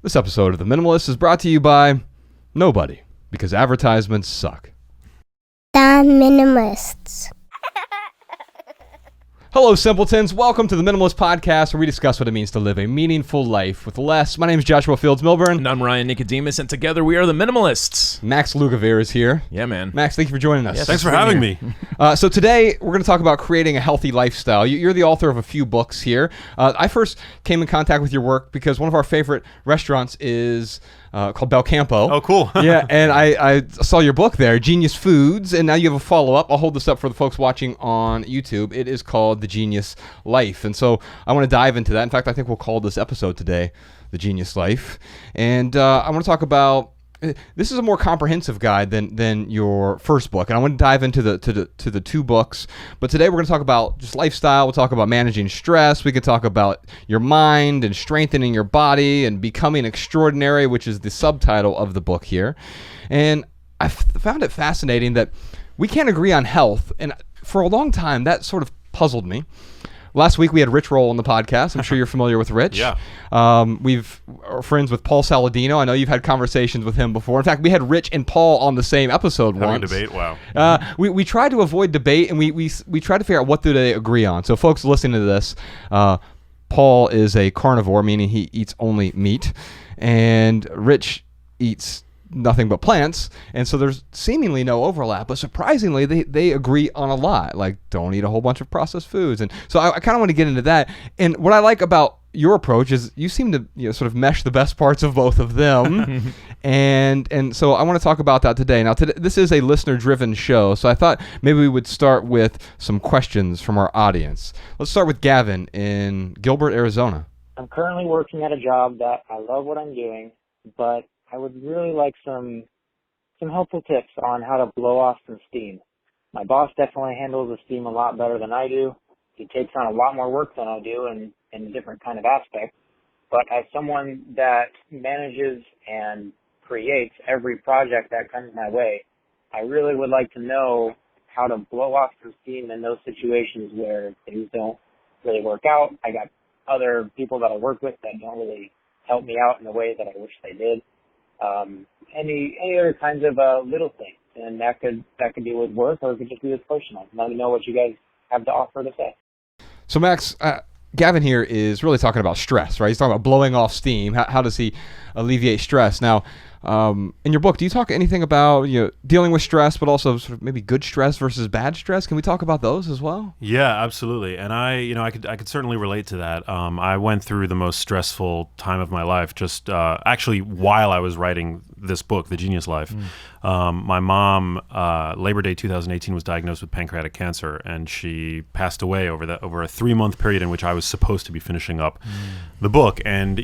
This episode of The Minimalists is brought to you by nobody, because advertisements suck. The Minimalists. Hello, simpletons. Welcome to the Minimalist Podcast, where we discuss what it means to live a meaningful life with less. My name is Joshua Fields Milburn. And I'm Ryan Nicodemus, and together we are the Minimalists. Max Lugavere is here. Yeah, man. Max, thank you for joining us. Yes, Thanks for having me. So today, we're going to talk about creating a healthy lifestyle. You're the author of a few books here. I first came in contact with your work because one of our favorite restaurants is called Bel Campo. Oh, cool. Yeah, and I saw your book there, Genius Foods, and now you have a follow-up. I'll hold this up for the folks watching on YouTube. It is called The Genius Life, and so I want to dive into that. In fact, I think we'll call this episode today The Genius Life, and I want to talk about. This is a more comprehensive guide than your first book, and I want to dive into the two books. But today we're going to talk about just lifestyle. We'll talk about managing stress. We could talk about your mind and strengthening your body and becoming extraordinary, which is the subtitle of the book here. And I found it fascinating that we can't agree on health, and for a long time that sort of puzzled me. Last week we had Rich Roll on the podcast. I'm sure you're familiar with Rich. Yeah. We're friends with Paul Saladino. I know you've had conversations with him before. In fact, we had Rich and Paul on the same episode Having once. a debate, wow. We tried to avoid debate, and we tried to figure out what do they agree on. So folks listening to this, Paul is a carnivore, meaning he eats only meat, and Rich eats nothing but plants, and so there's seemingly no overlap, but surprisingly they agree on a lot, like don't eat a whole bunch of processed foods. And so I kind of want to get into that. And what I like about your approach is you seem to sort of mesh the best parts of both of them. and so I want to talk about that today. Now this is a listener driven show, so I thought maybe we would start with some questions from our audience. Let's start with Gavin in Gilbert, Arizona. I'm currently working at a job that I love what I'm doing, but I would really like some helpful tips on how to blow off some steam. My boss definitely handles the steam a lot better than I do. He takes on a lot more work than I do in a different kind of aspect. But as someone that manages and creates every project that comes my way, I really would like to know how to blow off some steam in those situations where things don't really work out. I got other people that I work with that don't really help me out in the way that I wish they did. Any other kinds of little things, and that could be with work, or it could just be with personal. Let me know what you guys have to offer to say. So Max, Gavin here is really talking about stress, right? He's talking about blowing off steam. How does he alleviate stress? Now, in your book, do you talk anything about dealing with stress, but also sort of maybe good stress versus bad stress? Can we talk about those as well? Yeah, absolutely. And I could certainly relate to that. I went through the most stressful time of my life just actually while I was writing this book, The Genius Life. My mom, Labor Day 2018, was diagnosed with pancreatic cancer, and she passed away over a 3-month period in which I was supposed to be finishing up the book. And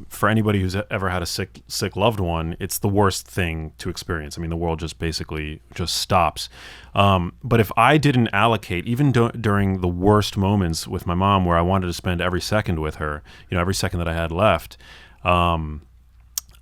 for anybody who's ever had a sick loved one, it's the worst thing to experience. I mean, the world just basically stops. But if I didn't allocate, even during the worst moments with my mom, where I wanted to spend every second with her, every second that I had left,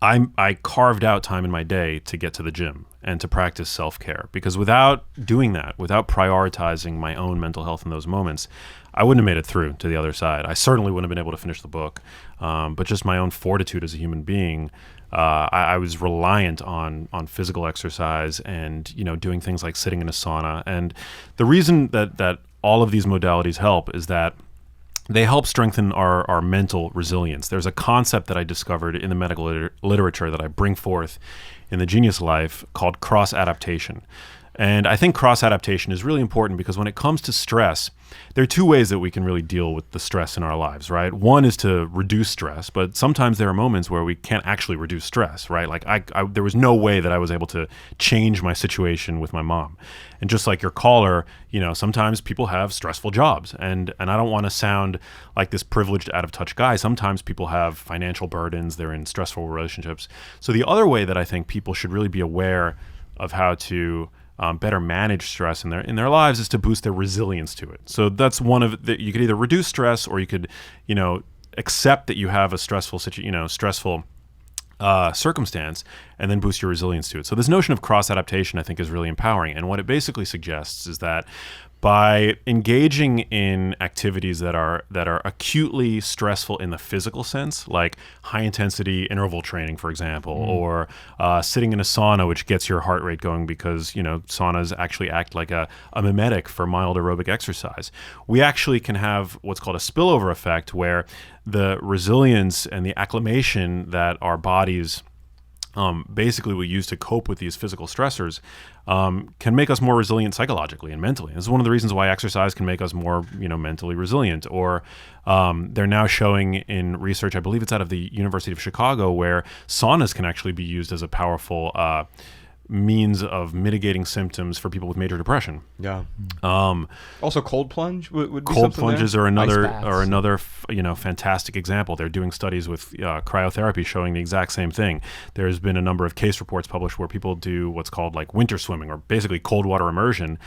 I carved out time in my day to get to the gym and to practice self-care, because without doing that, without prioritizing my own mental health in those moments, I wouldn't have made it through to the other side. I certainly wouldn't have been able to finish the book, but just my own fortitude as a human being, I was reliant on physical exercise and doing things like sitting in a sauna. And the reason that all of these modalities help is that they help strengthen our mental resilience. There's a concept that I discovered in the medical literature that I bring forth in The Genius Life called cross-adaptation. And I think cross-adaptation is really important because when it comes to stress, there are two ways that we can really deal with the stress in our lives, right? One is to reduce stress, but sometimes there are moments where we can't actually reduce stress, right? Like there was no way that I was able to change my situation with my mom. And just like your caller, sometimes people have stressful jobs, and I don't want to sound like this privileged, out-of-touch guy. Sometimes people have financial burdens, they're in stressful relationships. So the other way that I think people should really be aware of how to better manage stress in their lives is to boost their resilience to it. So that's one of the, you could either reduce stress, or you could, accept that you have a stressful circumstance, and then boost your resilience to it. So this notion of cross-adaptation, I think, is really empowering. And what it basically suggests is that by engaging in activities that are acutely stressful in the physical sense, like high intensity interval training, for example, or sitting in a sauna, which gets your heart rate going because saunas actually act like a mimetic for mild aerobic exercise. We actually can have what's called a spillover effect, where the resilience and the acclimation that our bodies basically we use to cope with these physical stressors can make us more resilient psychologically and mentally. This is one of the reasons why exercise can make us more, mentally resilient. Or they're now showing in research, I believe it's out of the University of Chicago, where saunas can actually be used as a powerful means of mitigating symptoms for people with major depression. Yeah. Also, cold plunge would be cold something plunges there? are another Ice baths. fantastic example. They're doing studies with cryotherapy showing the exact same thing. There's been a number of case reports published where people do what's called like winter swimming, or basically cold water immersion,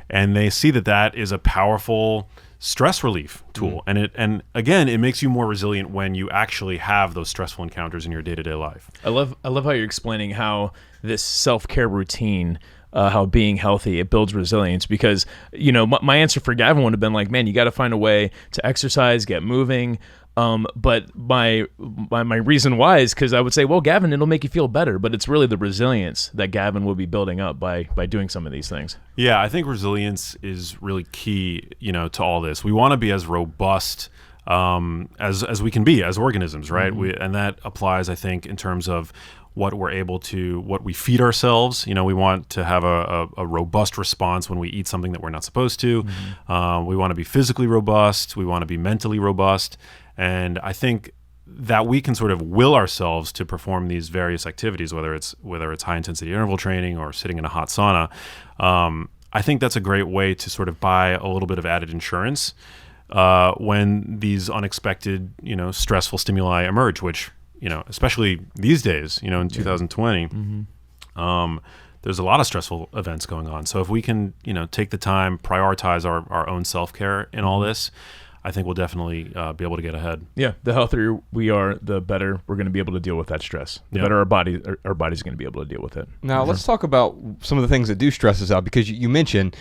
and they see that is a powerful stress relief tool. And again, it makes you more resilient when you actually have those stressful encounters in your day-to-day life. I love how you're explaining how this self-care routine, how being healthy, it builds resilience. Because my answer for Gavin would have been like, man, you got to find a way to exercise, get moving. But my reason why is because I would say, well, Gavin, it'll make you feel better, but it's really the resilience that Gavin will be building up by doing some of these things. Yeah, I think resilience is really key, to all this. We want to be as robust as we can be as organisms, right? And that applies, I think, in terms of what we feed ourselves. We want to have a robust response when we eat something that we're not supposed to. We want to be physically robust. We want to be mentally robust. And I think that we can sort of will ourselves to perform these various activities, whether it's high intensity interval training or sitting in a hot sauna. I think that's a great way to sort of buy a little bit of added insurance when these unexpected, stressful stimuli emerge, which, especially these days, in 2020, there's a lot of stressful events going on. So if we can, take the time, prioritize our own self-care in all this, I think we'll definitely be able to get ahead. Yeah, the healthier we are, the better we're going to be able to deal with that stress. The better our body's going to be able to deal with it. Now, let's talk about some of the things that do stress us out, because you mentioned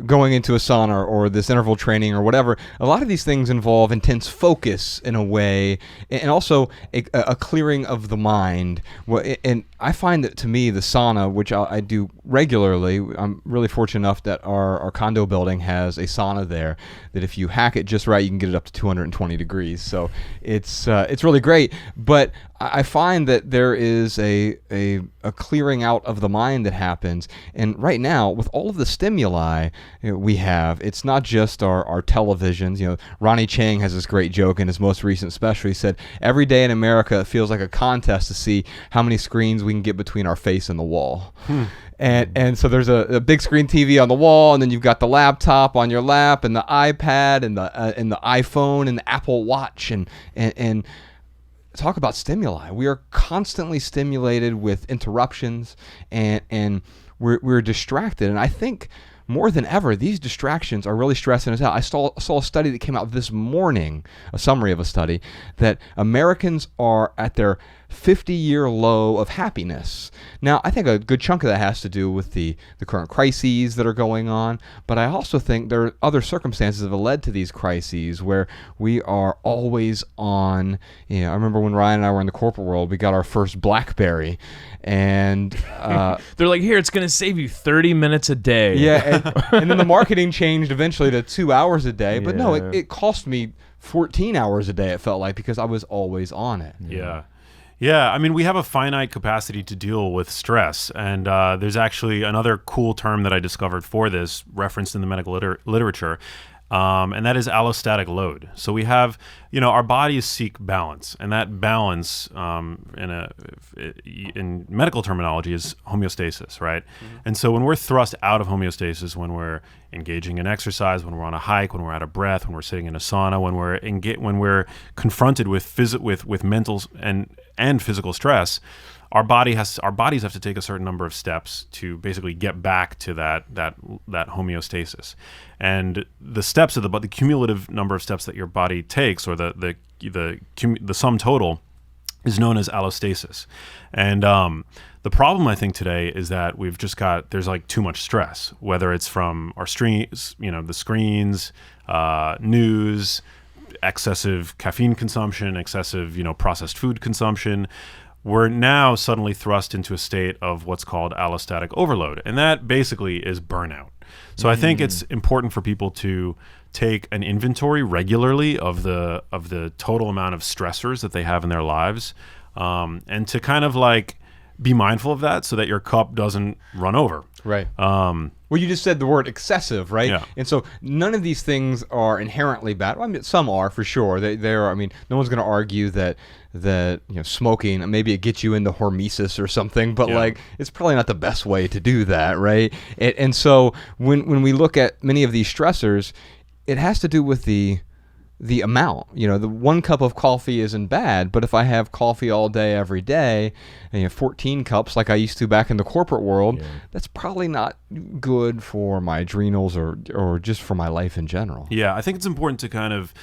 going into a sauna or this interval training or whatever. A lot of these things involve intense focus in a way, and also a clearing of the mind. And I find that, to me, the sauna, which I do regularly, I'm really fortunate enough that our condo building has a sauna there that if you hack it just right, you can get it up to 220 degrees. So it's really great. But I find that there is a clearing out of the mind that happens. And right now, with all of the stimuli we have, it's not just our televisions. Ronnie Chang has this great joke in his most recent special. He said, every day in America, it feels like a contest to see how many screens we can get between our face and the wall. And so there's a big screen TV on the wall, and then you've got the laptop on your lap, and the iPad, and the iPhone, and the Apple Watch, and talk about stimuli. We are constantly stimulated with interruptions, and we're distracted. And I think more than ever, these distractions are really stressing us out. I saw a study that came out this morning, a summary of a study, that Americans are at their 50-year low of happiness. Now, I think a good chunk of that has to do with the current crises that are going on, but I also think there are other circumstances that have led to these crises where we are always on. I remember when Ryan and I were in the corporate world, we got our first BlackBerry, and they're like, here, it's going to save you 30 minutes a day. Yeah, and then the marketing changed eventually to 2 hours a day, but no, it cost me 14 hours a day, it felt like, because I was always on it. Yeah, I mean, we have a finite capacity to deal with stress, and there's actually another cool term that I discovered for this, referenced in the medical literature, and that is allostatic load. So we have, our bodies seek balance, and that balance, in medical terminology, is homeostasis, right? And so when we're thrust out of homeostasis, when we're engaging in exercise, when we're on a hike, when we're out of breath, when we're sitting in a sauna, when we're confronted with mental and physical stress, our bodies have to take a certain number of steps to basically get back to that homeostasis. And the steps of the cumulative number of steps that your body takes, or the sum total, is known as allostasis. And the problem I think today is that there's like too much stress, whether it's from our streams, the screens, news, excessive caffeine consumption, excessive, processed food consumption. We're now suddenly thrust into a state of what's called allostatic overload. And that basically is burnout. So I think it's important for people to take an inventory regularly of the total amount of stressors that they have in their lives, and to kind of like be mindful of that so that your cup doesn't run over. Right. Well, you just said the word excessive, right? Yeah. And so none of these things are inherently bad. Well, I mean, some are for sure. They are. I mean, no one's going to argue that smoking, maybe it gets you into hormesis or something, but like it's probably not the best way to do that, right? And so when we look at many of these stressors, it has to do with the amount. The 1 cup of coffee isn't bad, but if I have coffee all day, every day, and 14 cups like I used to back in the corporate world, that's probably not good for my adrenals or just for my life in general. Yeah, I think it's important to kind of,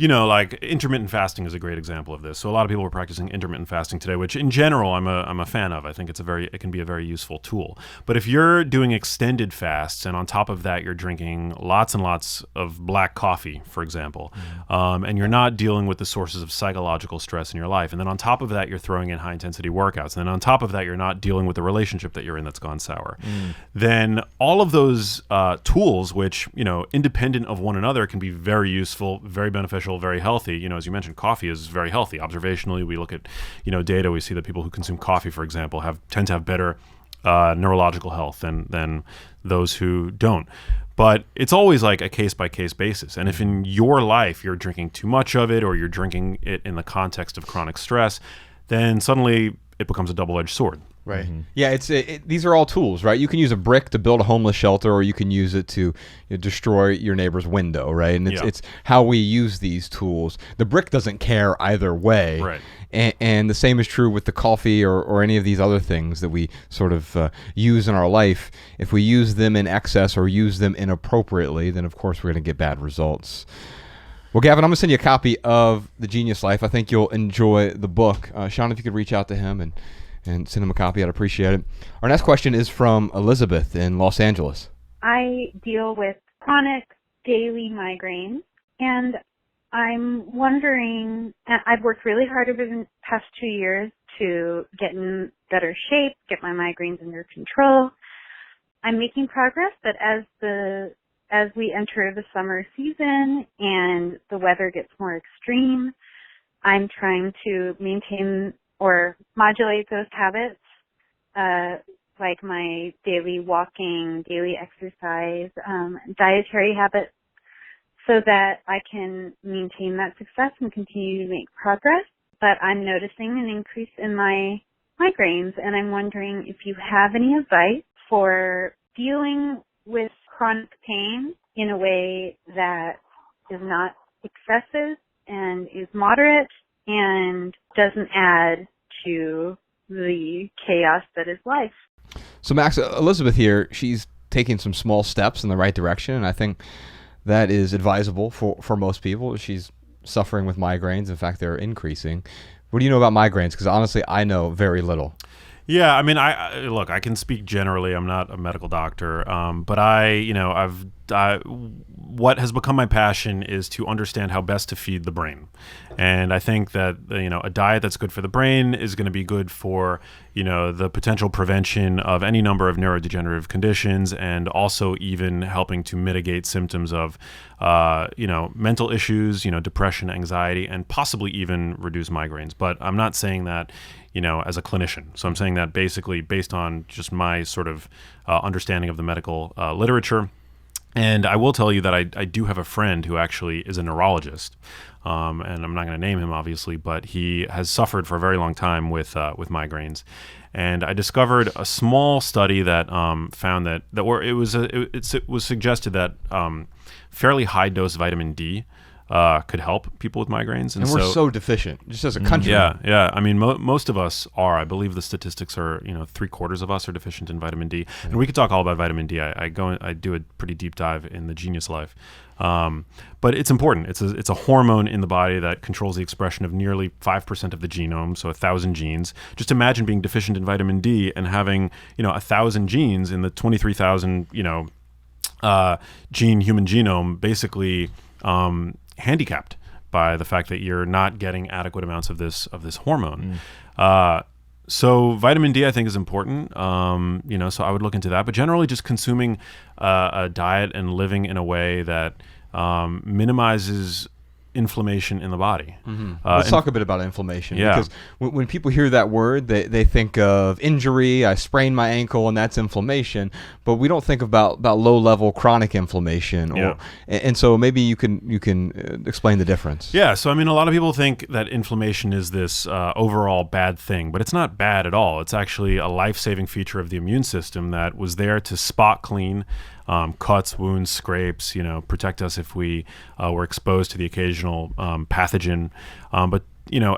like intermittent fasting is a great example of this. So a lot of people are practicing intermittent fasting today, which in general I'm a fan of. I think it can be a very useful tool. But if you're doing extended fasts and on top of that you're drinking lots and lots of black coffee, for example, and you're not dealing with the sources of psychological stress in your life, and then on top of that you're throwing in high intensity workouts, and then on top of that you're not dealing with the relationship that you're in that's gone sour, then all of those tools, which independent of one another, can be very useful, very beneficial, very healthy. As you mentioned, coffee is very healthy. Observationally, we look at data. We see that people who consume coffee, for example, tend to have better neurological health than those who don't. But it's always like a case by case basis. And if in your life you're drinking too much of it, or you're drinking it in the context of chronic stress, then suddenly it becomes a double-edged sword. Right. Yeah, these are all tools, right? You can use a brick to build a homeless shelter, or you can use it to destroy your neighbor's window, right? And it's how we use these tools. The brick doesn't care either way. Right. And the same is true with the coffee or any of these other things that we sort of use in our life. If we use them in excess or use them inappropriately, then of course we're going to get bad results. Well, Gavin, I'm going to send you a copy of The Genius Life. I think you'll enjoy the book. Sean, if you could reach out to him and send him a copy, I'd appreciate it. Our next question is from Elizabeth in Los Angeles. I deal with chronic daily migraines, and I'm wondering, I've worked really hard over the past 2 years to get in better shape, get my migraines under control. I'm making progress, but as we enter the summer season and the weather gets more extreme, I'm trying to maintain or modulate those habits, like my daily walking, daily exercise, dietary habits, so that I can maintain that success and continue to make progress. But I'm noticing an increase in my migraines, and I'm wondering if you have any advice for dealing with chronic pain in a way that is not excessive and is moderate and doesn't add to the chaos that is life. So Max, Elizabeth here, she's taking some small steps in the right direction, and I think that is advisable for most people. She's suffering with migraines. In fact, they're increasing. What do you know about migraines? Because honestly, I know very little. Yeah, I mean, I can speak generally. I'm not a medical doctor, but what has become my passion is to understand how best to feed the brain. And I think that, a diet that's good for the brain is going to be good for, the potential prevention of any number of neurodegenerative conditions, and also even helping to mitigate symptoms of, mental issues, depression, anxiety, and possibly even reduce migraines. But I'm not saying that, as a clinician. So I'm saying that basically based on just my sort of understanding of the medical literature. And I will tell you that I do have a friend who actually is a neurologist, and I'm not going to name him obviously, but he has suffered for a very long time with migraines. And I discovered a small study that found that it was suggested that fairly high dose vitamin D could help people with migraines. And we're so deficient, just as a country. Yeah. I mean, most of us are. I believe the statistics are, 3/4 of us are deficient in vitamin D. And we could talk all about vitamin D. I do a pretty deep dive in the Genius Life. But it's important. It's a hormone in the body that controls the expression of nearly 5% of the genome, so 1,000 genes. Just imagine being deficient in vitamin D and having 1,000 genes in the 23,000 gene human genome, basically handicapped by the fact that you're not getting adequate amounts of this hormone. So vitamin D, I think, is important. So I would look into that. But generally, just consuming a diet and living in a way that minimizes inflammation in the body. Let's talk a bit about inflammation. Yeah. Because when people hear that word, they think of injury. I sprained my ankle, and that's inflammation. But we don't think about low-level chronic inflammation. And so maybe you can explain the difference. Yeah. So I mean, a lot of people think that inflammation is this overall bad thing, but it's not bad at all. It's actually a life-saving feature of the immune system that was there to spot clean cuts, wounds, scrapes, protect us if we were exposed to the occasional pathogen. But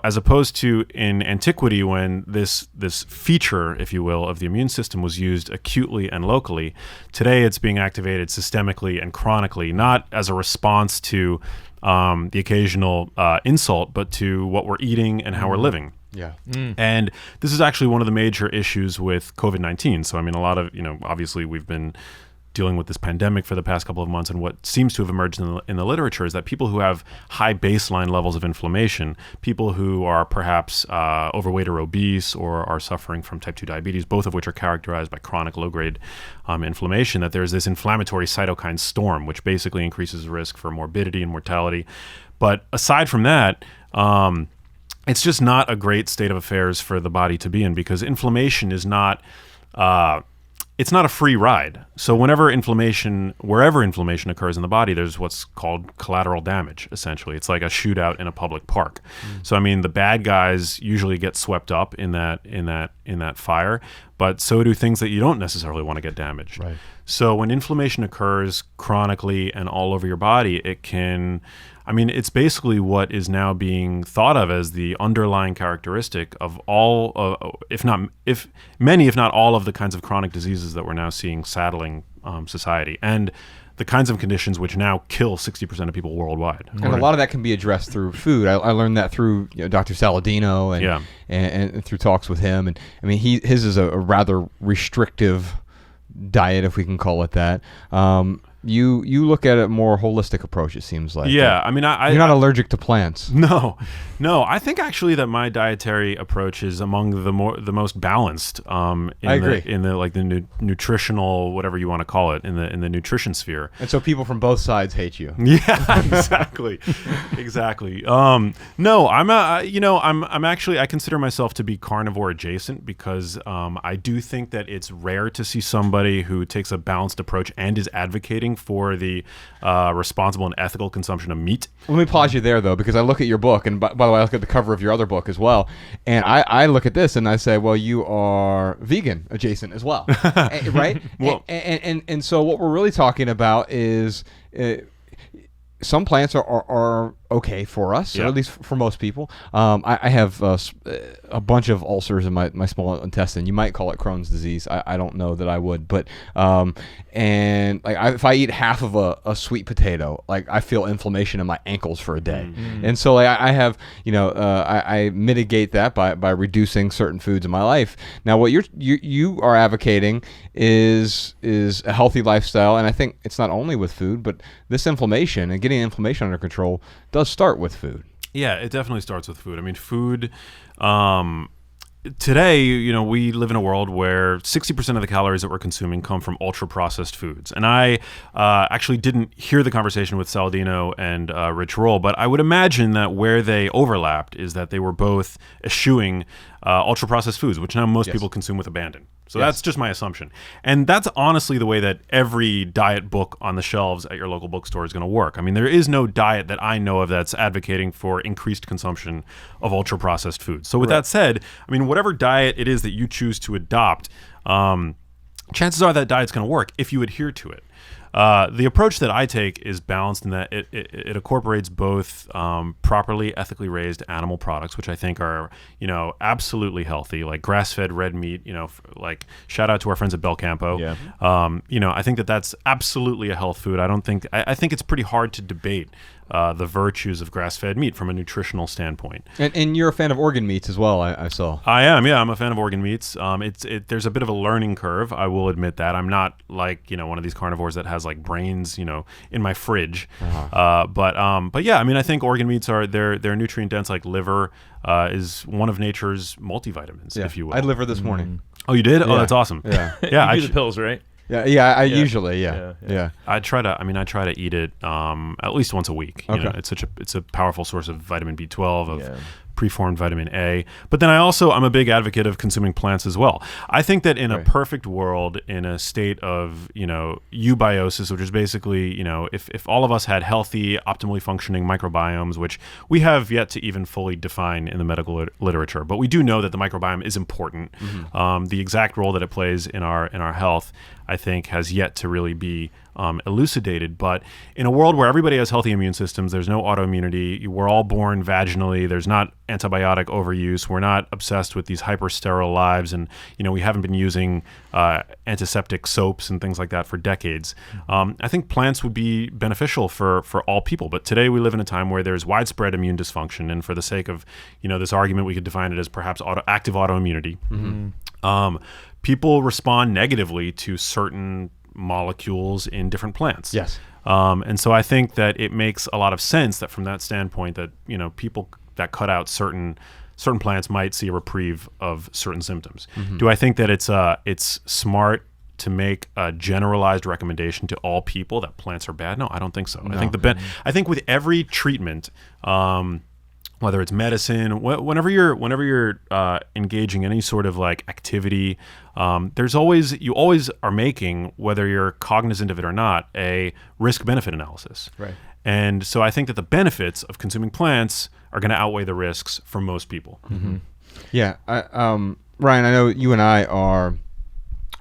as opposed to in antiquity, when this feature, if you will, of the immune system was used acutely and locally, today it's being activated systemically and chronically, not as a response to the occasional insult, but to what we're eating and how we're living. Yeah. And this is actually one of the major issues with COVID-19. So, I mean, a lot of, obviously we've been dealing with this pandemic for the past couple of months, and what seems to have emerged in the literature is that people who have high baseline levels of inflammation, people who are perhaps overweight or obese or are suffering from type 2 diabetes, both of which are characterized by chronic low-grade inflammation, that there's this inflammatory cytokine storm, which basically increases the risk for morbidity and mortality. But aside from that, it's just not a great state of affairs for the body to be in, because inflammation is not it's not a free ride. So wherever inflammation occurs in the body, there's what's called collateral damage, essentially. It's like a shootout in a public park. So I mean, the bad guys usually get swept up in that fire, but so do things that you don't necessarily want to get damaged. Right. So when inflammation occurs chronically and all over your body, it's basically what is now being thought of as the underlying characteristic of all, if not all of the kinds of chronic diseases that we're now seeing saddling society, and the kinds of conditions which now kill 60% of people worldwide. And a lot of that can be addressed through food. I learned that through Dr. Saladino and through talks with him. And I mean, his is a rather restrictive diet, if we can call it that. You look at a more holistic approach, it seems like. Yeah, I mean, you're not allergic to plants. No. I think actually that my dietary approach is among the most balanced. I agree. In the nutritional, whatever you want to call it, in the nutrition sphere. And so people from both sides hate you. Yeah, exactly, exactly. No, I'm actually, I consider myself to be carnivore adjacent, because I do think that it's rare to see somebody who takes a balanced approach and is advocating for the responsible and ethical consumption of meat. Let me pause you there, though, because I look at your book, and by the way, I look at the cover of your other book as well, and I look at this and I say, well, you are vegan adjacent as well, right? Well, and so what we're really talking about is some plants are okay for us, or at least for most people. I have a bunch of ulcers in my small intestine. You might call it Crohn's disease. I don't know that I would, but and if I eat half of a sweet potato, I feel inflammation in my ankles for a day. And so I have I mitigate that by reducing certain foods in my life. Now what you are advocating is a healthy lifestyle, and I think it's not only with food, but this inflammation and getting inflammation under control does start with food. Yeah, it definitely starts with food. I mean, food, today, we live in a world where 60% of the calories that we're consuming come from ultra-processed foods. And I actually didn't hear the conversation with Saladino and Rich Roll, but I would imagine that where they overlapped is that they were both eschewing ultra-processed foods, which now most people consume with abandon. So that's just my assumption. And that's honestly the way that every diet book on the shelves at your local bookstore is going to work. I mean, there is no diet that I know of that's advocating for increased consumption of ultra-processed foods. So with that said, I mean, whatever diet it is that you choose to adopt, chances are that diet's going to work if you adhere to it. The approach that I take is balanced in that it incorporates both properly ethically raised animal products, which I think are, absolutely healthy, like grass-fed red meat, like shout out to our friends at Belcampo. Yeah. I think that that's absolutely a health food. I think it's pretty hard to debate the virtues of grass-fed meat from a nutritional standpoint. And you're a fan of organ meats as well, I saw. I am, yeah. I'm a fan of organ meats. There's a bit of a learning curve. I will admit that. I'm not like one of these carnivores that has like brains, in my fridge. But yeah, I mean, I think organ meats they're nutrient dense. Like liver is one of nature's multivitamins, if you will. I had liver this morning. Oh, you did? Yeah. Oh, that's awesome. Yeah, You do the pills, right? Yeah. I usually, yeah. I try to eat it at least once a week. Okay. It's a powerful source of vitamin B12, of preformed vitamin A. But then I'm a big advocate of consuming plants as well. I think that in a perfect world, in a state of, eubiosis, which is basically, if all of us had healthy, optimally functioning microbiomes, which we have yet to even fully define in the medical literature, but we do know that the microbiome is important. The exact role that it plays in our health, I think, has yet to really be elucidated. But in a world where everybody has healthy immune systems, there's no autoimmunity, we're all born vaginally, there's not antibiotic overuse, we're not obsessed with these hyper-sterile lives, and we haven't been using antiseptic soaps and things like that for decades. I think plants would be beneficial for all people. But today we live in a time where there's widespread immune dysfunction, and for the sake of this argument, we could define it as perhaps active autoimmunity. People respond negatively to certain molecules in different plants. Yes. And so I think that it makes a lot of sense that from that standpoint that, people that cut out certain plants might see a reprieve of certain symptoms. Do I think that it's smart to make a generalized recommendation to all people that plants are bad? No, I don't think so. No. I think with every treatment, whether it's medicine, whenever you're engaging any sort of like activity, you always are making, whether you're cognizant of it or not, a risk-benefit analysis. Right. And so I think that the benefits of consuming plants are going to outweigh the risks for most people. Yeah. Ryan, I know you and I are.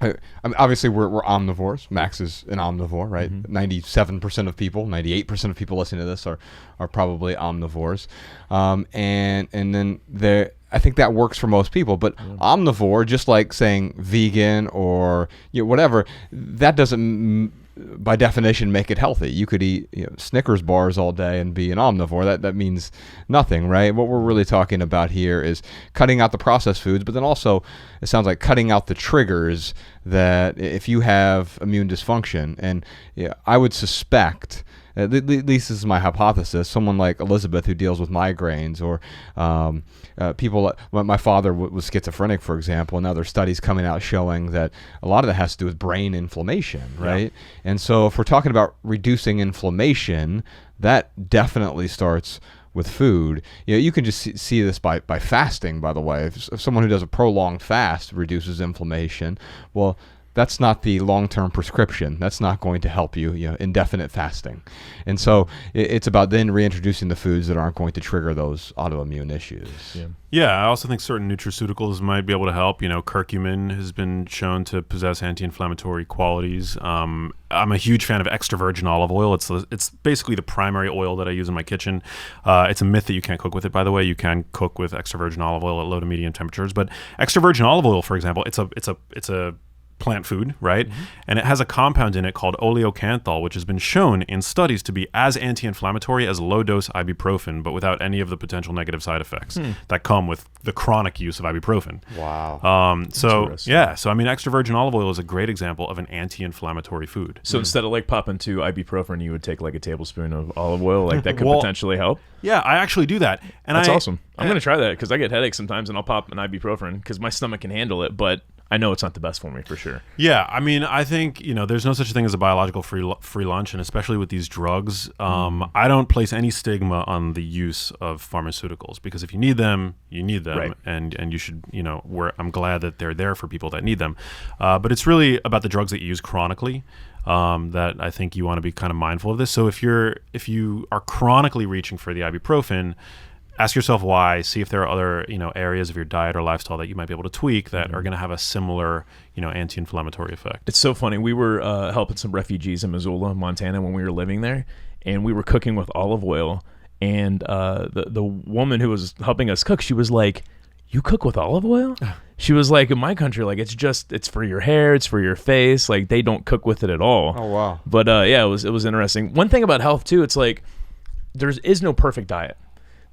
I mean, obviously, we're omnivores. Max is an omnivore, right? 97% of people, 98% of people listening to this are probably omnivores, and then I think that works for most people. But omnivore, just like saying vegan or whatever, that doesn't by definition make it healthy. You could eat Snickers bars all day and be an omnivore. That means nothing, right? What we're really talking about here is cutting out the processed foods, but then also it sounds like cutting out the triggers that if you have immune dysfunction, and I would suspect, at least this is my hypothesis, someone like Elizabeth who deals with migraines, or people, my father was schizophrenic, for example, and now there's studies coming out showing that a lot of that has to do with brain inflammation, right? And so if we're talking about reducing inflammation, that definitely starts with food. You can just see this by fasting, by the way. If someone who does a prolonged fast reduces inflammation, well, that's not the long-term prescription. That's not going to help you, indefinite fasting. And so it's about then reintroducing the foods that aren't going to trigger those autoimmune issues. Yeah, I also think certain nutraceuticals might be able to help. Curcumin has been shown to possess anti-inflammatory qualities. I'm a huge fan of extra virgin olive oil. It's basically the primary oil that I use in my kitchen. It's a myth that you can't cook with it, by the way. You can cook with extra virgin olive oil at low to medium temperatures. But extra virgin olive oil, for example, it's a plant food, right? And it has a compound in it called oleocanthal, which has been shown in studies to be as anti-inflammatory as low-dose ibuprofen, but without any of the potential negative side effects that come with the chronic use of ibuprofen. Wow. So I mean, extra virgin olive oil is a great example of an anti-inflammatory food. So instead of like popping 2 ibuprofen, you would take like a tablespoon of olive oil, like that could potentially help? Yeah, I actually do that. And that's awesome. I'm going to try that because I get headaches sometimes and I'll pop an ibuprofen because my stomach can handle it, but I know it's not the best for me, for sure. Yeah, I mean, I think, there's no such thing as a biological free lunch, and especially with these drugs, I don't place any stigma on the use of pharmaceuticals, because if you need them, you need them, right. and you should, I'm glad that they're there for people that need them. But it's really about the drugs that you use chronically. That I think you want to be kind of mindful of this. So if you are chronically reaching for the ibuprofen, ask yourself why. See if there are other, areas of your diet or lifestyle that you might be able to tweak that are going to have a similar, anti-inflammatory effect. It's so funny. We were helping some refugees in Missoula, Montana, when we were living there, and we were cooking with olive oil. And the woman who was helping us cook, she was like, "You cook with olive oil?" She was like, "In my country, like it's for your hair, it's for your face. Like they don't cook with it at all." Oh wow. But yeah, it was interesting. One thing about health too, it's like there is no perfect diet.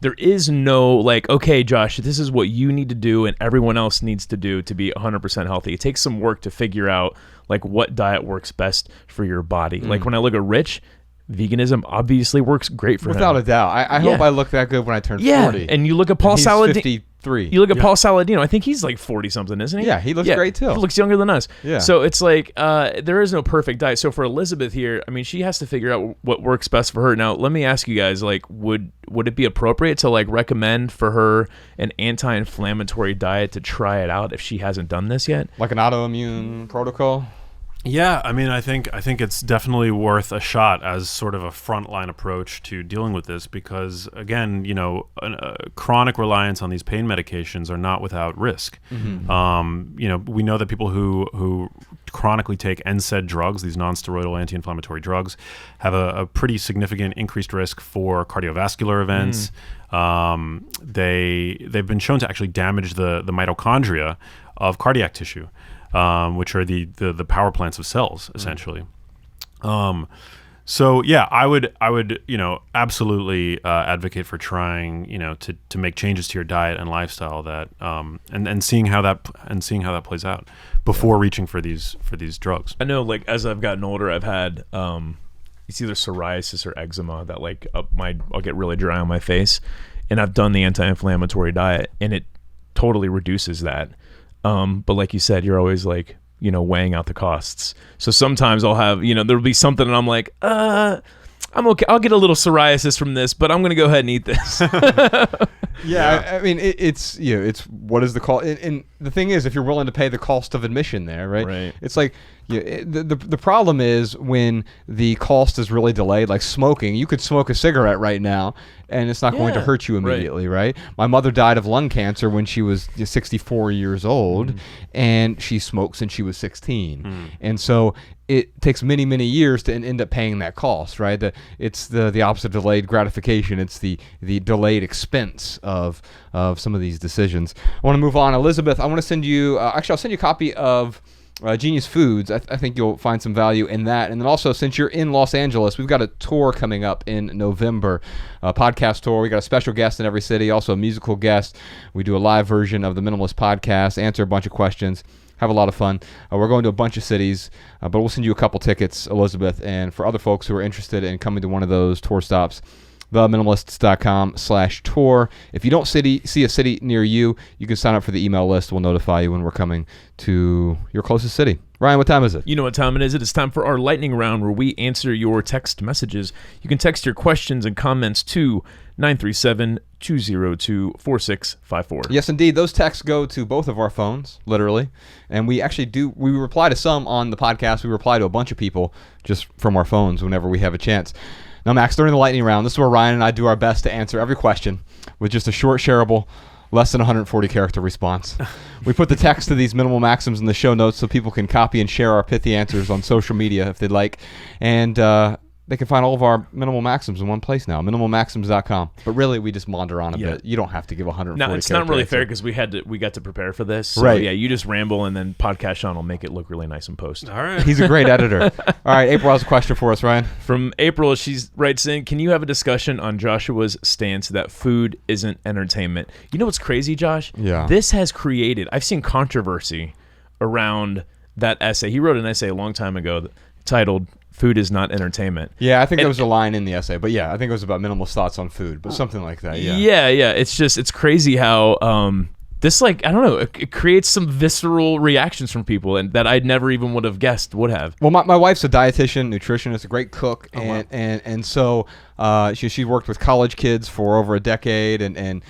There is no like, okay, Josh, this is what you need to do and everyone else needs to do to be 100% healthy. It takes some work to figure out like what diet works best for your body. Like when I look at Rich, veganism obviously works great for him. Without a doubt. I hope I look that good when I turn 40. And you look at Paul Saladino. 53. You look at Paul Saladino. I think he's like 40-something, isn't he? Yeah, he looks great too. He looks younger than us. Yeah. So it's like there is no perfect diet. So for Elizabeth here, I mean, she has to figure out what works best for her. Now, let me ask you guys, like, would it be appropriate to like recommend for her an anti-inflammatory diet to try it out if she hasn't done this yet? Like an autoimmune protocol? Yeah, I mean, I think it's definitely worth a shot as sort of a frontline approach to dealing with this because, again, chronic reliance on these pain medications are not without risk. Mm-hmm. We know that people who chronically take NSAID drugs, these non-steroidal anti-inflammatory drugs, have a pretty significant increased risk for cardiovascular events. They've been shown to actually damage the mitochondria of cardiac tissue. Which are the power plants of cells, essentially. So yeah, I would absolutely advocate for trying to make changes to your diet and lifestyle that and seeing how that plays out before reaching for these drugs. I know, like as I've gotten older, I've had it's either psoriasis or eczema that like I'll get really dry on my face, and I've done the anti-inflammatory diet, and it totally reduces that. But like you said, you're always like, weighing out the costs. So sometimes I'll have, there'll be something and I'm like, I'm okay. I'll get a little psoriasis from this, but I'm going to go ahead and eat this. I mean, it's what is the cost? And the thing is, if you're willing to pay the cost of admission there, right? It's like, the problem is when the cost is really delayed, like smoking. You could smoke a cigarette right now, and it's not going to hurt you immediately, right? My mother died of lung cancer when she was 64 years old, and she smoked since she was 16. And so it takes many, many years to end up paying that cost, right? It's the opposite of delayed gratification. It's the delayed expense of some of these decisions. I want to move on. Elizabeth, I want to send you, actually, I'll send you a copy of Genius Foods. I think you'll find some value in that. And then also, since you're in Los Angeles, we've got a tour coming up in November, a podcast tour. We got a special guest in every city, also a musical guest. We do a live version of the Minimalist podcast, answer a bunch of questions, have a lot of fun. We're going to a bunch of cities, but we'll send you a couple tickets, Elizabeth. And for other folks who are interested in coming to one of those tour stops, theminimalists.com/tour. If you don't see a city near you, you can sign up for the email list. We'll notify you when we're coming to your closest city. Ryan, what time is it? You know what time it is. It is time for our lightning round where we answer your text messages. You can text your questions and comments to 937-202-4654. Yes, indeed. Those texts go to both of our phones, literally. And we actually we reply to some on the podcast. We reply to a bunch of people just from our phones whenever we have a chance. Now, Max, during the lightning round, this is where Ryan and I do our best to answer every question with just a short, shareable, less than 140 character response. We put the text to these minimal maxims in the show notes so people can copy and share our pithy answers on social media if they'd like. And they can find all of our minimal maxims in one place now, minimalmaxims.com. But really, we just maunder on a bit. You don't have to give 140 No, it's not really fair because we got to prepare for this. So, yeah, you just ramble and then Podcast Sean will make it look really nice in post. All right. He's a great editor. All right, April has a question for us, Ryan. From April, she writes in, can you have a discussion on Joshua's stance that food isn't entertainment? You know what's crazy, Josh? Yeah. This has created, I've seen controversy around that essay. He wrote an essay a long time ago titled Food is Not Entertainment. Yeah, I think there was a line in the essay, but yeah, I think it was about minimalist thoughts on food, but something like that. Yeah. It's crazy how this, like, I don't know, it creates some visceral reactions from people and that I never even would have guessed would have. Well, my wife's a dietitian, nutritionist, a great cook, and so she worked with college kids for over a decade and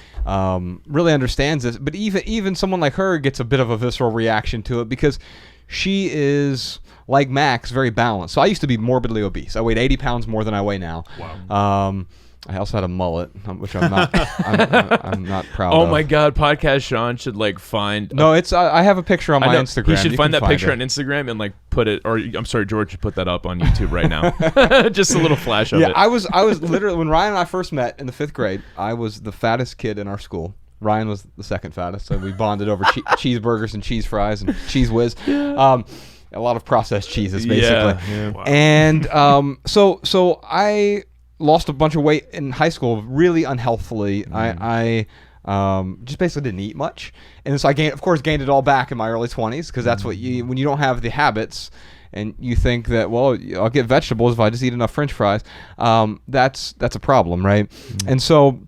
really understands this. But even someone like her gets a bit of a visceral reaction to it because she is, like Max, very balanced. So I used to be morbidly obese. I weighed 80 pounds more than I weigh now. Wow. I also had a mullet, which I'm not. I'm not proud Oh of. my God, podcast Sean should like find. No, it's. I have a picture on I my know. Instagram. He should You find can that picture it. on Instagram and like put it. Or I'm sorry, George should put that up on YouTube right now. Just a little flash of Yeah, it. I was literally when Ryan and I first met in the 5th grade. I was the fattest kid in our school. Ryan was the second fattest, so we bonded over cheeseburgers and cheese fries and cheese whiz. A lot of processed cheeses, basically. Yeah. Wow. And so I lost a bunch of weight in high school, really unhealthily. I just basically didn't eat much, and so I gained it all back in my early 20s because that's what when you don't have the habits. And you think that, well, I'll get vegetables if I just eat enough French fries. That's a problem, right? And so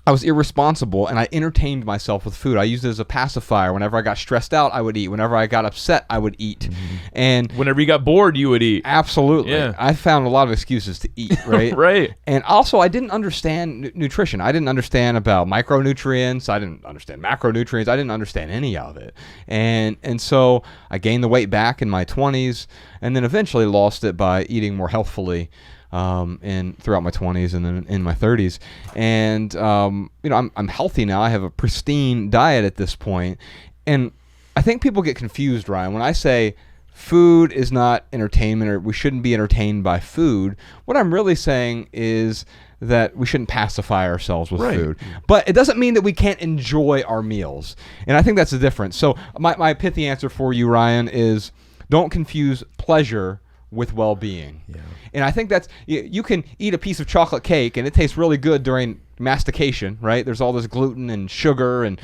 I was irresponsible, and I entertained myself with food. I used it as a pacifier. Whenever I got stressed out, I would eat. Whenever I got upset, I would eat. And Whenever you got bored, you would eat. absolutely, Yeah. I found a lot of excuses to eat, right? Right. And also, I didn't understand nutrition. I didn't understand about micronutrients. I didn't understand macronutrients. I didn't understand any of it. And so I gained the weight back in my 20s, and then eventually lost it by eating more healthfully throughout my 20s and then in my 30s. And I'm healthy now. I have a pristine diet at this point. And I think people get confused, Ryan, when I say food is not entertainment or we shouldn't be entertained by food. What I'm really saying is that we shouldn't pacify ourselves with food. But it doesn't mean that we can't enjoy our meals. And I think that's the difference. So my pithy answer for you, Ryan, is don't confuse pleasure with well-being. Yeah. And I think that's, you can eat a piece of chocolate cake and it tastes really good during mastication, right? There's all this gluten and sugar and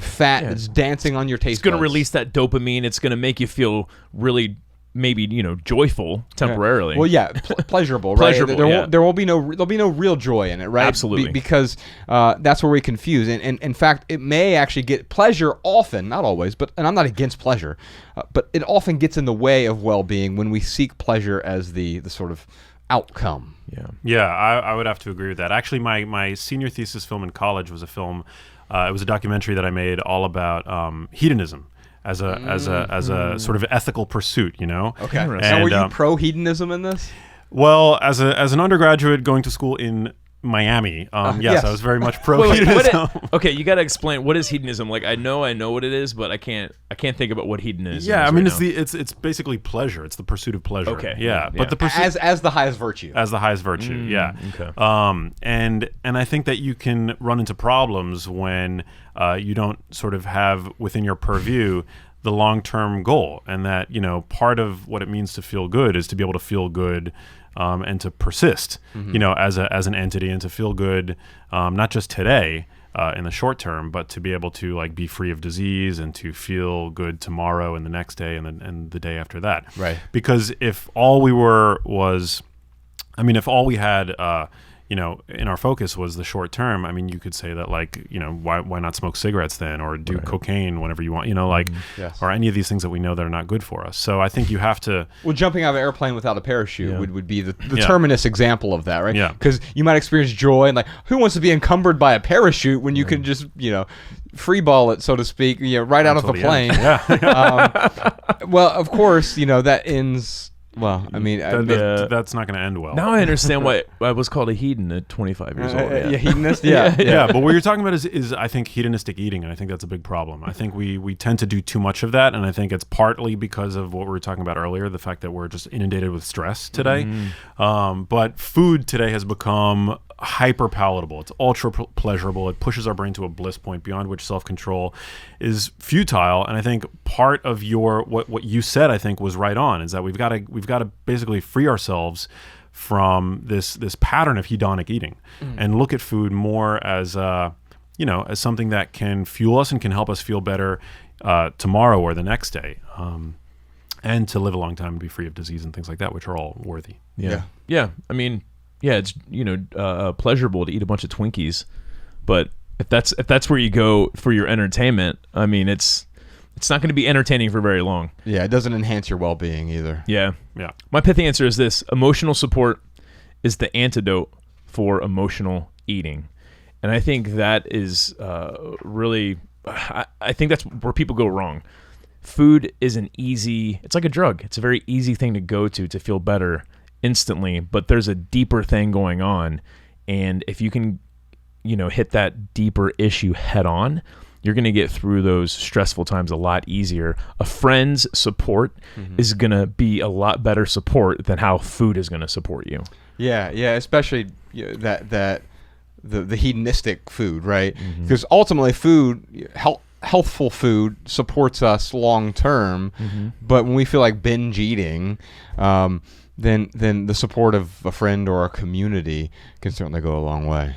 fat that's dancing on your taste It's going to buds. release that dopamine. It's going to make you feel really maybe joyful temporarily. Well, yeah, pleasurable, right? Pleasurable, There'll be no real joy in it, right? Absolutely. Because that's where we confuse. And in fact, it may actually get pleasure often, not always, and I'm not against pleasure, but it often gets in the way of well-being when we seek pleasure as the sort of outcome. Yeah, I would have to agree with that. Actually, my senior thesis film in college was a film. It was a documentary that I made all about hedonism as a sort of ethical pursuit. Okay. And, Now, were you pro-hedonism in this? Well, as an undergraduate going to school in Miami, yes, I was very much pro-hedonism. Okay, you got to explain what is hedonism. Like I know what it is, but I can't think about what hedonism is. Yeah, I mean right now. it's basically pleasure. It's the pursuit of pleasure. Okay. Yeah, but the pursuit As the highest virtue. as the highest virtue. Yeah. okay. And I think that you can run into problems when you don't sort of have within your purview the long-term goal, and that part of what it means to feel good is to be able to feel good and to persist, as an entity, and to feel good not just today in the short term, but to be able to like be free of disease and to feel good tomorrow and the next day and the day after that. Right. Because if all we had in our focus was the short term, I mean, you could say that why not smoke cigarettes then, or do cocaine whenever you want, Yes. or any of these things that we know that are not good for us. So I think you have to. Well, jumping out of an airplane without a parachute would be the Yeah. terminus example of that, right? Yeah. Because you might experience joy and who wants to be encumbered by a parachute when you can just free ball it, so to speak, right out of a Until the plane. end. Yeah. Well, of course, that ends. Well, I mean, That's not going to end well. Now I understand why I was called a hedon at 25 years old. yeah, hedonist. Yeah. Yeah, but what you're talking about is I think hedonistic eating, and I think that's a big problem. I think we tend to do too much of that, and I think it's partly because of what we were talking about earlier, the fact that we're just inundated with stress today. But food today has become hyper palatable. It's ultra pleasurable. It pushes our brain to a bliss point beyond which self-control is futile. And I think part of what you said, I think, was right on, is that we've got to basically free ourselves from this pattern of hedonic eating and look at food more as as something that can fuel us and can help us feel better tomorrow or the next day, and to live a long time and be free of disease and things like that, which are all worthy. Yeah. I mean, yeah, it's pleasurable to eat a bunch of Twinkies, but if that's where you go for your entertainment, I mean, it's not going to be entertaining for very long. Yeah, it doesn't enhance your well-being either. Yeah. Yeah. My pithy answer is this: emotional support is the antidote for emotional eating, and I think that is really. I think that's where people go wrong. Food is it's like a drug. It's a very easy thing to go to feel better instantly, but there's a deeper thing going on And if you can, hit that deeper issue head on, you're going to get through those stressful times a lot easier. A friend's support is going to be a lot better support than how food is going to support you. Yeah, especially the hedonistic food, right? Because ultimately, food, healthful food supports us long term. But when we feel like binge eating, then the support of a friend or a community can certainly go a long way.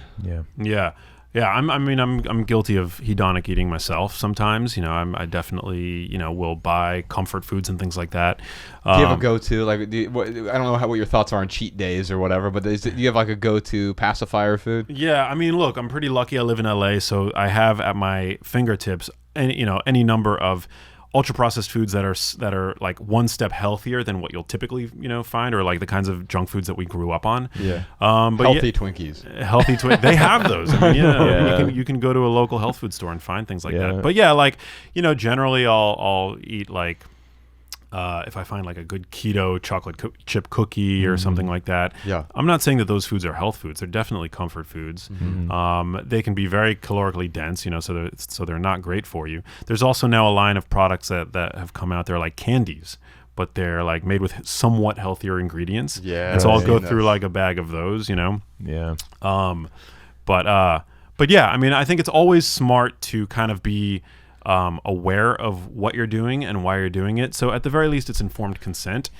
Yeah, I'm guilty of hedonic eating myself sometimes. I definitely, will buy comfort foods and things like that. Do you have a go-to? Like, I don't know what your thoughts are on cheat days or whatever, but do you have like a go-to pacifier food? Yeah, look, I'm pretty lucky. I live in LA, so I have at my fingertips any number of ultra-processed foods that are like one step healthier than what you'll typically find, or like the kinds of junk foods that we grew up on. But healthy Twinkies. They have those. You can go to a local health food store and find things like that. But generally I'll eat like if I find like a good keto chocolate chip cookie or something like that. I'm not saying that those foods are health foods. They're definitely comfort foods. They can be very calorically dense, so they're not great for you. There's also now a line of products that have come out. They're like candies, but they're like made with somewhat healthier ingredients. And so I'll go through like a bag of those, But yeah, I think it's always smart to kind of be aware of what you're doing and why you're doing it. So at the very least, it's informed consent.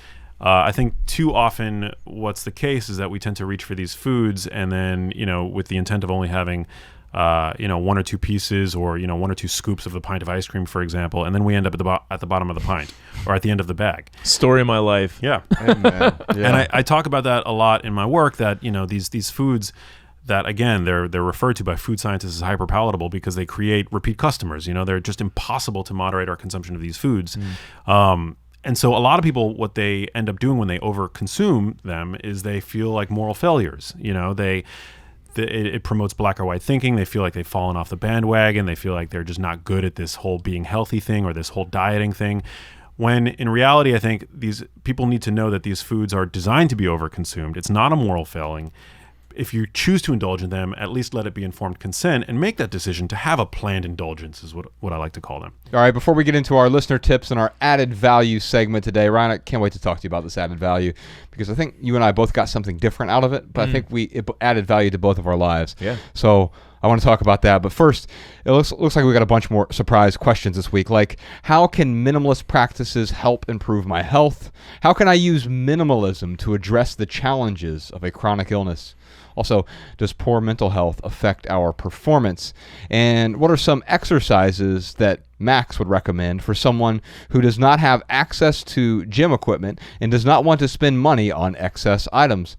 I think too often what's the case is that we tend to reach for these foods and then, with the intent of only having, one or two pieces or, one or two scoops of the pint of ice cream, for example, and then we end up at the bottom of the pint or at the end of the bag. Story of my life. Yeah. And I talk about that a lot in my work, that, these foods that, again, they're referred to by food scientists as hyperpalatable because they create repeat customers. They're just impossible to moderate our consumption of these foods. And so a lot of people, what they end up doing when they overconsume them is they feel like moral failures. It promotes black or white thinking. They feel like they've fallen off the bandwagon. They feel like they're just not good at this whole being healthy thing or this whole dieting thing. When in reality, I think these people need to know that these foods are designed to be overconsumed. It's not a moral failing. If you choose to indulge in them, at least let it be informed consent and make that decision to have a planned indulgence is what I like to call them. All right, before we get into our listener tips and our added value segment today, Ryan, I can't wait to talk to you about this added value because I think you and I both got something different out of it, but I think it added value to both of our lives. Yeah. So I want to talk about that. But first, it looks like we got a bunch more surprise questions this week, like how can minimalist practices help improve my health? How can I use minimalism to address the challenges of a chronic illness? Also, does poor mental health affect our performance? And what are some exercises that Max would recommend for someone who does not have access to gym equipment and does not want to spend money on excess items?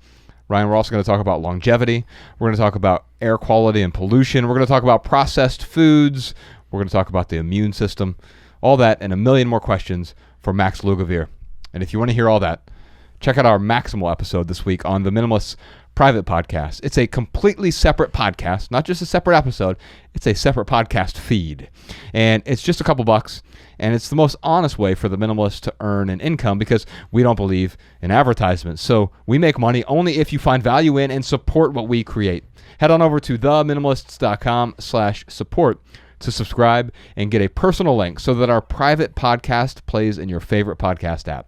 Ryan, we're also going to talk about longevity. We're going to talk about air quality and pollution. We're going to talk about processed foods. We're going to talk about the immune system. All that and a million more questions for Max Lugavere. And if you want to hear all that, check out our Maximal episode this week on the Minimalists private podcast. It's a completely separate podcast, not just a separate episode. It's a separate podcast feed. And it's just a couple bucks. And it's the most honest way for the minimalists to earn an income because we don't believe in advertisements. So we make money only if you find value in and support what we create. Head on over to theminimalists.com/support to subscribe and get a personal link so that our private podcast plays in your favorite podcast app.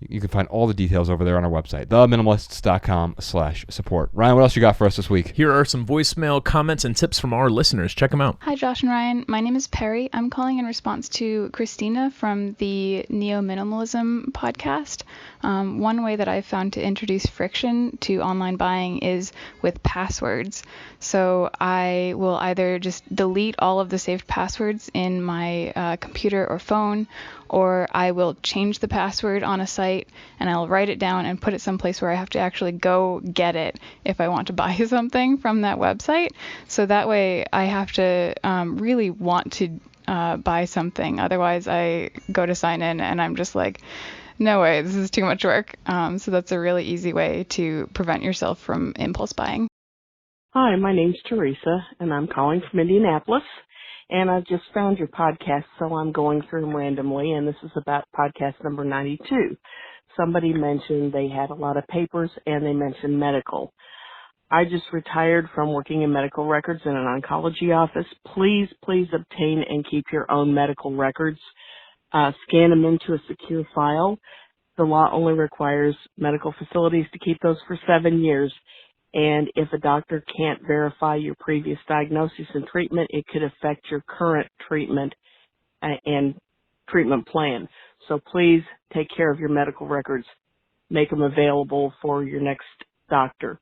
You can find all the details over there on our website, theminimalists.com/support. Ryan, what else you got for us this week? Here are some voicemail comments and tips from our listeners. Check them out. Hi, Josh and Ryan. My name is Perry. I'm calling in response to Christina from the Neo-Minimalism podcast. One way that I've found to introduce friction to online buying is with passwords. So I will either just delete all of the saved passwords in my computer or phone, or I will change the password on a site and I'll write it down and put it someplace where I have to actually go get it if I want to buy something from that website. So that way I have to really want to buy something. Otherwise I go to sign in and I'm just like, no way, this is too much work. So that's a really easy way to prevent yourself from impulse buying. Hi, my name's Teresa, and I'm calling from Indianapolis. And I've just found your podcast, so I'm going through them randomly, and this is about podcast number 92. Somebody mentioned they had a lot of papers, and they mentioned medical. I just retired from working in medical records in an oncology office. Please, please obtain and keep your own medical records. Scan them into a secure file. The law only requires medical facilities to keep those for 7 years. And if a doctor can't verify your previous diagnosis and treatment, it could affect your current treatment and treatment plan. So please take care of your medical records. Make them available for your next doctor.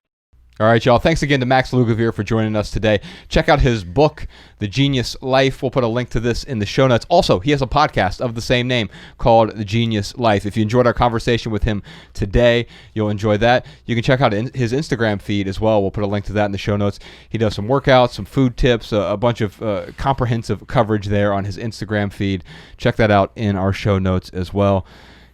All right, y'all. Thanks again to Max Lugavere for joining us today. Check out his book, The Genius Life. We'll put a link to this in the show notes. Also, he has a podcast of the same name called The Genius Life. If you enjoyed our conversation with him today, you'll enjoy that. You can check out his Instagram feed as well. We'll put a link to that in the show notes. He does some workouts, some food tips, a bunch of comprehensive coverage there on his Instagram feed. Check that out in our show notes as well.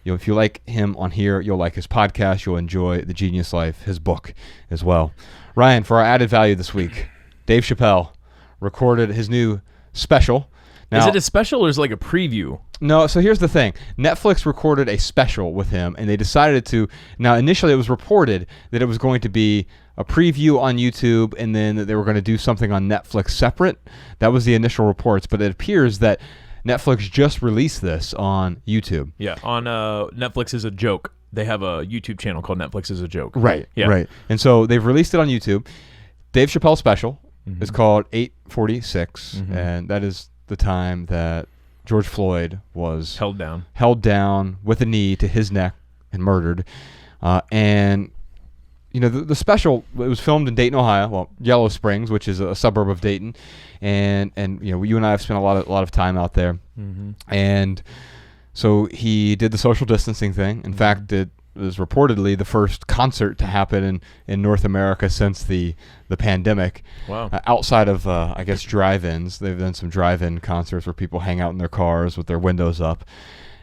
If you like him on here, you'll like his podcast. You'll enjoy The Genius Life, his book as well. Ryan, for our added value this week, Dave Chappelle recorded his new special. Now, is it a special or is it like a preview? No, so here's the thing. Netflix recorded a special with him, and they decided to... Now, initially it was reported that it was going to be a preview on YouTube, and then that they were going to do something on Netflix separate. That was the initial reports, but it appears that Netflix just released this on YouTube. Yeah, on Netflix is a Joke. They have a YouTube channel called Netflix is a Joke. Right, yeah. Right. And so they've released it on YouTube. Dave Chappelle special is called 846, and that is the time that George Floyd was held down with a knee to his neck and murdered. And the special, it was filmed in Dayton, Ohio, well, Yellow Springs, which is a suburb of Dayton, and you and I have spent a lot of time out there, and so he did the social distancing thing. In fact, it was reportedly the first concert to happen in North America since the pandemic. Wow! Outside of I guess drive-ins, they've done some drive-in concerts where people hang out in their cars with their windows up,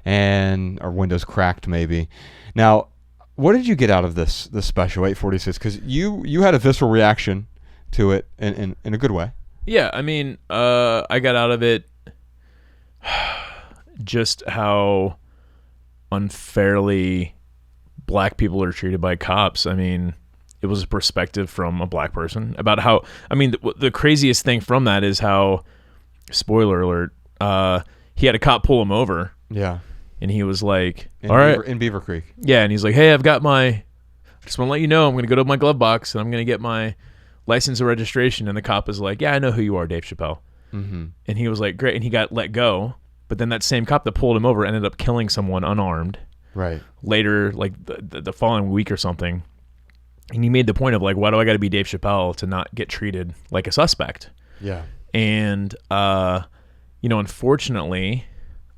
or windows cracked maybe. Now, what did you get out of this special 846? Because you had a visceral reaction to it in a good way. Yeah, I mean, I got out of it just how unfairly black people are treated by cops. I mean, it was a perspective from a black person about how, I mean, the craziest thing from that is how, spoiler alert, he had a cop pull him over. Yeah. And he was like, in Beaver Creek. Yeah, and he's like, hey, I just want to let you know, I'm going to go to my glove box and I'm going to get my license and registration. And the cop is like, yeah, I know who you are, Dave Chappelle. And he was like, great. And he got let go. But then that same cop that pulled him over ended up killing someone unarmed. Right. Later, like the following week or something. And he made the point of like, why do I got to be Dave Chappelle to not get treated like a suspect? Yeah. And, unfortunately,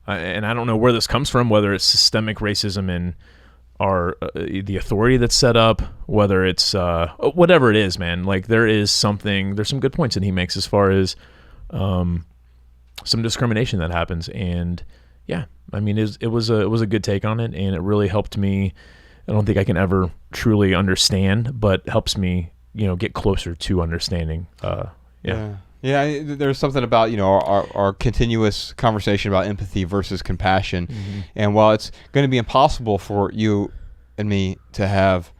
and I don't know where this comes from, whether it's systemic racism in the authority that's set up, whether it's whatever it is, man. Like there's some good points that he makes as far as some discrimination that happens, and yeah, I mean it was a good take on it, and it really helped me. I don't think I can ever truly understand, but helps me, get closer to understanding. Yeah, there's something about our continuous conversation about empathy versus compassion, and while it's going to be impossible for you and me to have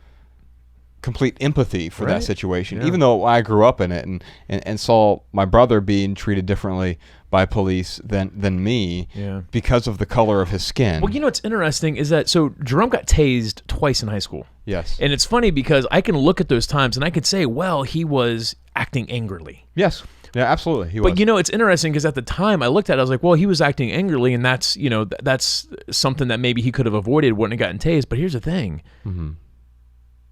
complete empathy for that situation, even though I grew up in it and saw my brother being treated differently by police than me because of the color of his skin. Well, what's interesting is that Jerome got tased twice in high school. Yes. And it's funny because I can look at those times and I could say, well, he was acting angrily. Yes. Yeah, absolutely. He was. But it's interesting because at the time I looked at it, I was like, well, he was acting angrily, and that's that's something that maybe he could have avoided, wouldn't have gotten tased. But here's the thing.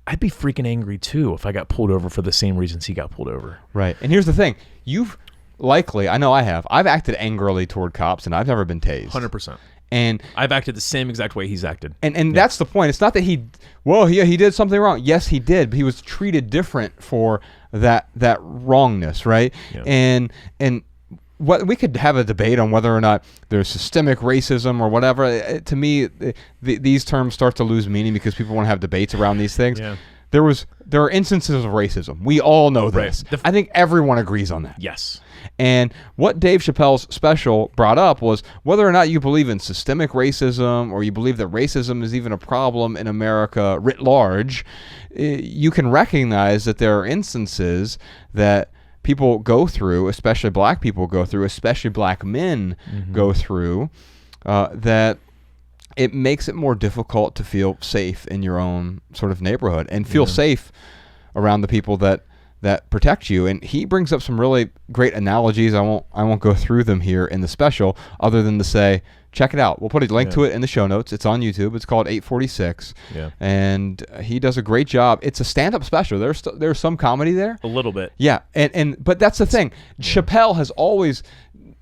I'd be freaking angry too if I got pulled over for the same reasons he got pulled over. Right. And here's the thing. You've likely, I know I have, I've acted angrily toward cops and I've never been tased. 100%. And I've acted the same exact way he's acted. And that's the point. It's not that he did something wrong. Yes, he did, but he was treated different for that wrongness, right? Yeah. And what we could have a debate on whether or not there's systemic racism or whatever. To me, these terms start to lose meaning because people want to have debates around these things. Yeah. there are instances of racism. We all know this. Right. I think everyone agrees on that. Yes. And what Dave Chappelle's special brought up was whether or not you believe in systemic racism or you believe that racism is even a problem in America writ large, you can recognize that there are instances that people go through, especially black people go through, especially black men go through, that it makes it more difficult to feel safe in your own sort of neighborhood and feel safe around the people that protect you. And he brings up some really great analogies. I won't go through them here in the special, other than to say, check it out. We'll put a link to it in the show notes. It's on YouTube. It's called 846. Yeah. And he does a great job. It's a stand-up special. There's some comedy there. A little bit. Yeah. But that's the thing. Chappelle has always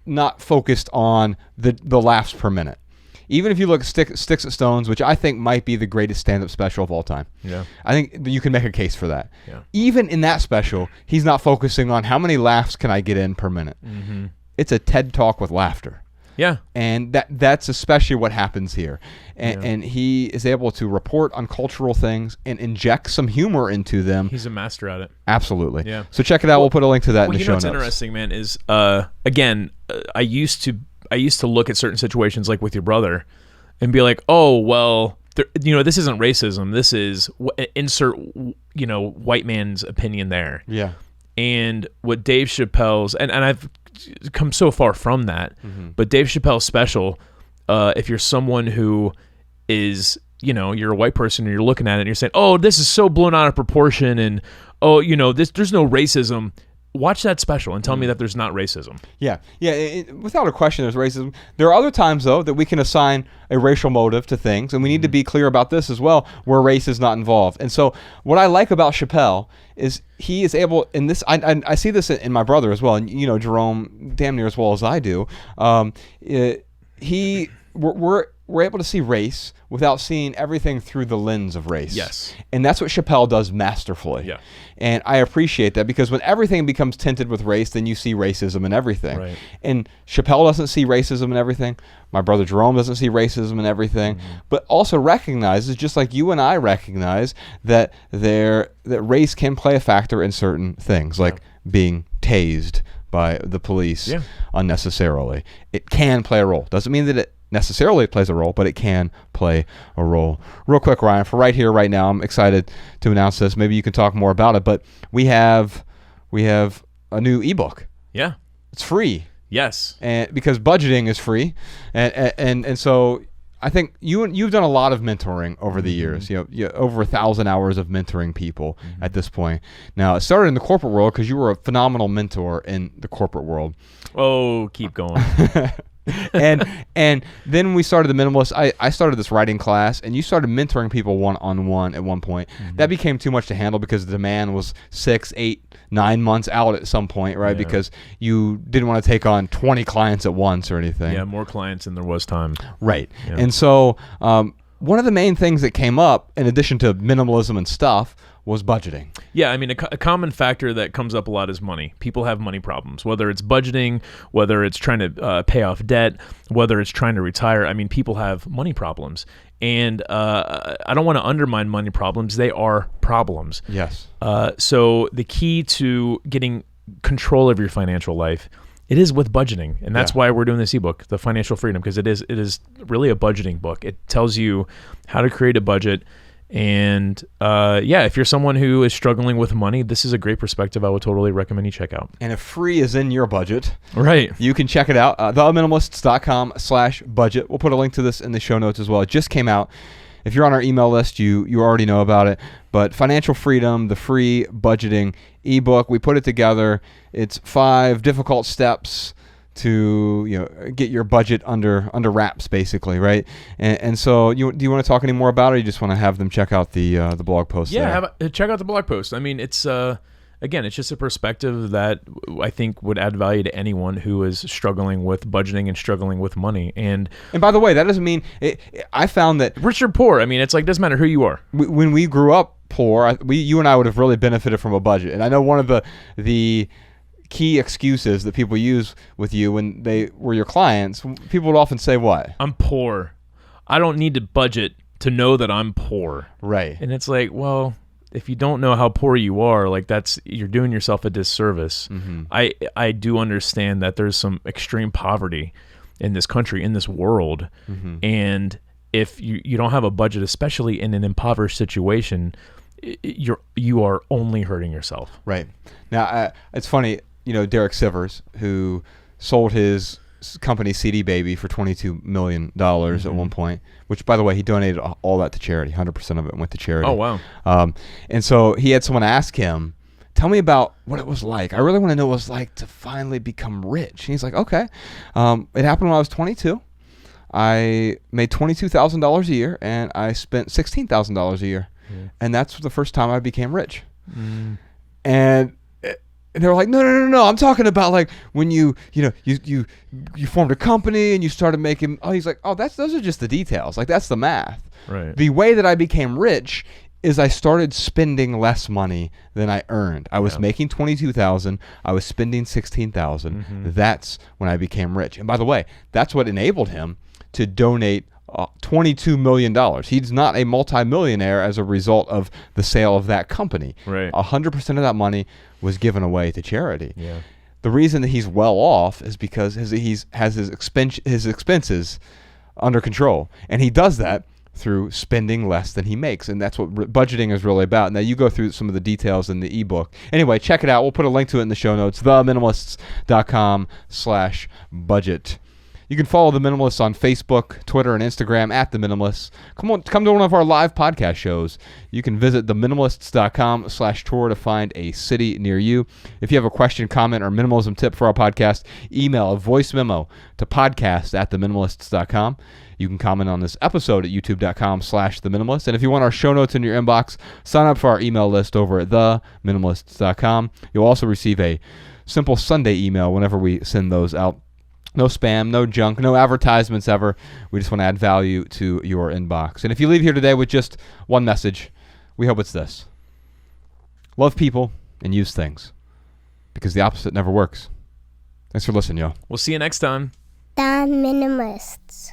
not focused on the laughs per minute. Even if you look at Sticks and Stones, which I think might be the greatest stand-up special of all time. Yeah. I think you can make a case for that. Yeah. Even in that special, he's not focusing on how many laughs can I get in per minute. Mm-hmm. It's a TED Talk with laughter. Yeah. And that's especially what happens here. And he is able to report on cultural things and inject some humor into them. He's a master at it. Absolutely. Yeah. So check it out. We'll put a link to that in the show notes. What's interesting, man, is again, I used to look at certain situations like with your brother and be like, oh, well, this isn't racism. This is insert, white man's opinion there. Yeah. And what Dave Chappelle's, and I've come so far from that, but Dave Chappelle's special, if you're someone who is, you're a white person and you're looking at it and you're saying, oh, this is so blown out of proportion and, oh, there's no racism. Watch that special and tell me that there's not racism. Yeah. Without a question, there's racism. There are other times, though, that we can assign a racial motive to things, and we need to be clear about this as well, where race is not involved. And so what I like about Chappelle is he is able, in this, I see this in my brother as well, and Jerome damn near as well as I do. We're able to see race without seeing everything through the lens of race. Yes. And that's what Chappelle does masterfully. Yeah. And I appreciate that, because when everything becomes tinted with race, then you see racism in everything. Right. And Chappelle doesn't see racism in everything. My brother Jerome doesn't see racism in everything, but also recognizes, just like you and I recognize, that race can play a factor in certain things, like being tased by the police unnecessarily. It can play a role. Doesn't mean that it necessarily plays a role, but it can play a role. Real quick, Ryan, for right here, right now, I'm excited to announce this. Maybe you can talk more about it, but we have a new ebook. Yeah. It's free. Yes. And because budgeting is free. And so I think you've done a lot of mentoring over the years, over 1,000 hours of mentoring people at this point. Now, it started in the corporate world because you were a phenomenal mentor in the corporate world. Oh, keep going. and then we started the Minimalists. I started this writing class, and you started mentoring people one-on-one at one point. That became too much to handle because the demand was 6, 8, 9 months out at some point, right? Yeah. Because you didn't want to take on 20 clients at once or anything. Yeah, more clients than there was time. Right. Yeah. And so one of the main things that came up, in addition to minimalism and stuff, was budgeting. Yeah, I mean, a common factor that comes up a lot is money. People have money problems, whether it's budgeting, whether it's trying to pay off debt, whether it's trying to retire. I mean, people have money problems. And I don't want to undermine money problems. They are problems. Yes. So the key to getting control of your financial life, it is with budgeting. And that's why we're doing this ebook, The Financial Freedom, because it is really a budgeting book. It tells you how to create a budget. And if you're someone who is struggling with money, this is a great perspective I would totally recommend you check out. And if free is in your budget, right, you can check it out, theminimalists.com/budget. We'll put a link to this in the show notes as well. It just came out. If you're on our email list, you already know about it. But Financial Freedom, the free budgeting ebook, we put it together. It's 5 difficult steps to get your budget under wraps, basically, right? And so, do you want to talk any more about it, or you just want to have them check out the blog post? Yeah, check out the blog post. I mean, it's again, it's just a perspective that I think would add value to anyone who is struggling with budgeting and struggling with money. And by the way, that doesn't mean I found that rich or poor. I mean, it's like, doesn't matter who you are. When we grew up poor, you and I would have really benefited from a budget. And I know one of the key excuses that people use with you when they were your clients, people would often say, what? I'm poor. I don't need to budget to know that I'm poor. Right. And it's like, well, if you don't know how poor you are, like you're doing yourself a disservice. Mm-hmm. I do understand that there's some extreme poverty in this country, in this world, Mm-hmm. and if you don't have a budget, especially in an impoverished situation, you are only hurting yourself. Right. Now, it's funny, Derek Sivers, who sold his company CD Baby for $22 million at one point, which, by the way, he donated all that to charity. 100% of it went to charity. Oh, wow. And so he had someone ask him, tell me about what it was like. I really want to know what it was like to finally become rich. And he's like, okay. It happened when I was 22. I made $22,000 a year, and I spent $16,000 a year. Yeah. And that's the first time I became rich. Mm. And they were like, no. I'm talking about like when you formed a company and you started making. Oh, he's like, oh, those are just the details. Like that's the math. Right. The way that I became rich is I started spending less money than I earned. I was making $22,000. I was spending $16,000. Mm-hmm. That's when I became rich. And by the way, that's what enabled him to donate $22 million. He's not a multimillionaire as a result of the sale of that company. Right. 100% of that money was given away to charity. Yeah. The reason that he's well off is because he has his expenses under control, and he does that through spending less than he makes, and that's what budgeting is really about. Now, you go through some of the details in the ebook. Anyway, check it out. We'll put a link to it in the show notes, theminimalists.com/budget. You can follow The Minimalists on Facebook, Twitter, and Instagram at The Minimalists. Come to one of our live podcast shows. You can visit theminimalists.com/tour to find a city near you. If you have a question, comment, or minimalism tip for our podcast, email a voice memo to podcast@theminimalists.com. You can comment on this episode at youtube.com/theminimalists. And if you want our show notes in your inbox, sign up for our email list over at theminimalists.com. You'll also receive a simple Sunday email whenever we send those out. No spam, no junk, no advertisements ever. We just want to add value to your inbox. And if you leave here today with just one message, we hope it's this. Love people and use things, because the opposite never works. Thanks for listening, y'all. We'll see you next time. The Minimalists.